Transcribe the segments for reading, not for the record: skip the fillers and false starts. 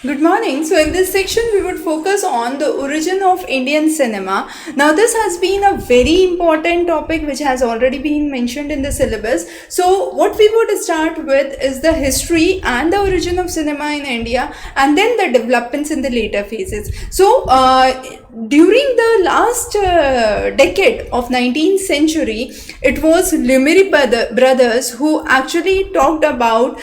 Good morning. So, in this section, we would focus on the origin of Indian cinema. Now, this has been a very important topic which has already been mentioned in the syllabus. So, what we would start with is the history and the origin of cinema in India, and then the developments in the later phases. So, during the last decade of 19th century, it was Lumiere brothers who actually talked about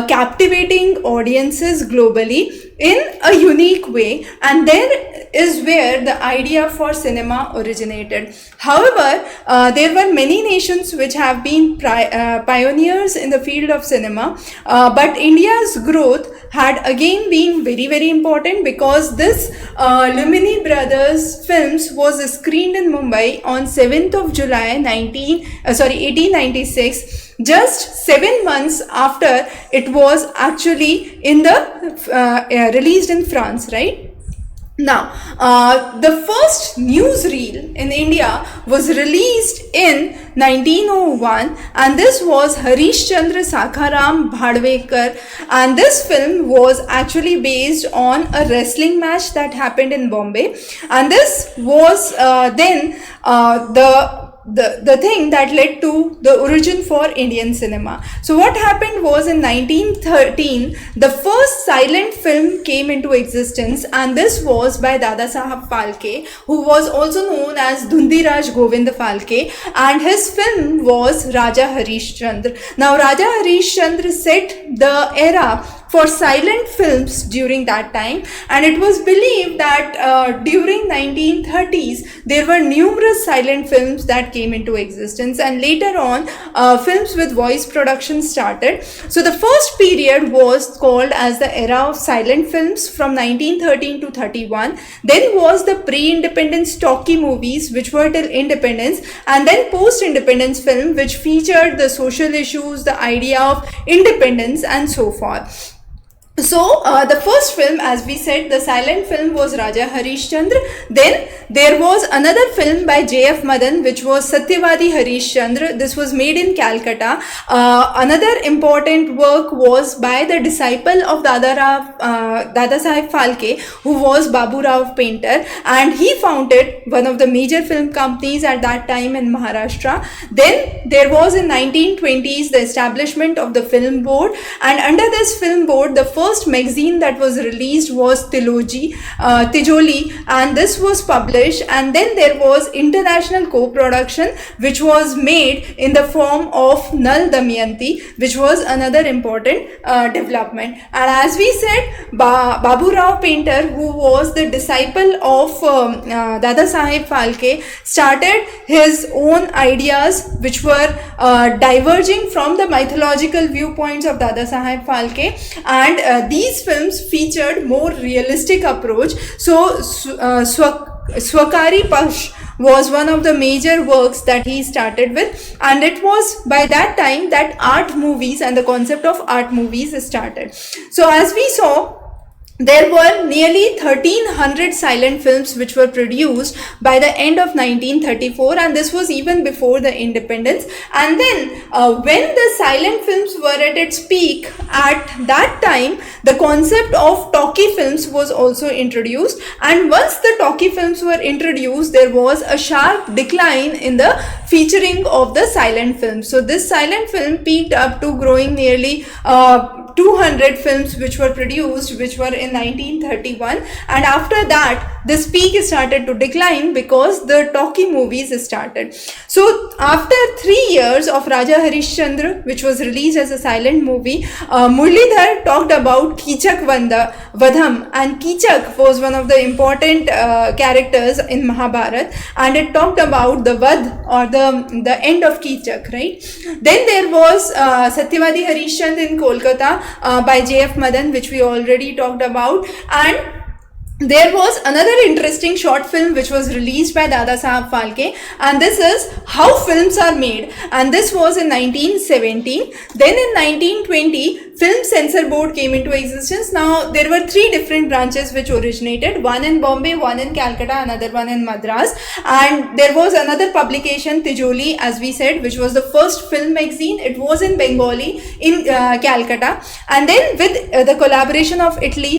captivating audiences globally in a unique way, and there is where the idea for cinema originated. However, there were many nations which have been pioneers in the field of cinema, but India's growth had again been very important because this Lumiere brothers films was screened in Mumbai on 7th of July 1896, just 7 months after it was actually in the released in France, right? Now, the first newsreel in India was released in 1901, and this was Harish Chandra Sakharam Bhadvekar, and this film was actually based on a wrestling match that happened in Bombay, and this was then the thing that led to the origin for Indian cinema. So what happened was in 1913, the first silent film came into existence, and this was by Dada Sahab Phalke, who was also known as Dhundiraj Govind Phalke, and his film was Raja Harish Chandra. Now Raja Harish Chandra set the era for silent films during that time, and it was believed that during 1930s there were numerous silent films that came into existence, and later on films with voice production started. So the first period was called as the era of silent films from 1913 to 31. Then was the pre-independence talkie movies which were till independence, and then post-independence film which featured the social issues, the idea of independence, and so forth. So the first film, as we said, the silent film was Raja Harish Chandra. Then there was another film by J.F. Madan which was Satyavadi Harish Chandra. This was made in Calcutta. Another important work was by the disciple of Dada Saheb Phalke, who was Babu Rao Painter, and he founded one of the major film companies at that time in Maharashtra. Then there was in 1920s the establishment of the film board, and under this film board the first magazine that was released was Tijoli, and this was published. And then there was international co-production which was made in the form of Nal Damayanti, which was another important development. And as we said, Babu Rao Painter, who was the disciple of Dada Saheb Phalke, started his own ideas which were diverging from the mythological viewpoints of Dada Saheb Phalke, and these films featured more realistic approach. So Swakari Pash was one of the major works that he started with, and it was by that time that art movies and the concept of art movies started. So as we saw, there were nearly 1300 silent films which were produced by the end of 1934, and this was even before the independence. And then when the silent films were at its peak, at that time the concept of talkie films was also introduced, and once the talkie films were introduced, there was a sharp decline in the featuring of the silent films. So this silent film peaked up to growing nearly 200 films which were produced, which were in 1931, and after that this peak started to decline because the talkie movies started. So after 3 years of Raja Harish Chandra, which was released as a silent movie, Muralidhar talked about Kichak Vadham, and Kichak was one of the important characters in Mahabharat, and it talked about the Vad, or the end of Kichak, right? Then there was Satyavadi Harish Chandra in Kolkata by J.F. Madan, which we already talked about, and there was another interesting short film which was released by Dada Sahab Phalke, and this is How Films Are Made, and this was in 1917. Then in 1920, Film Censor Board came into existence. Now there were 3 different branches which originated, one in Bombay, one in Calcutta, another one in Madras, and there was another publication, Tijoli, as we said, which was the first film magazine. It was in Bengali in Calcutta, and then with the collaboration of Italy,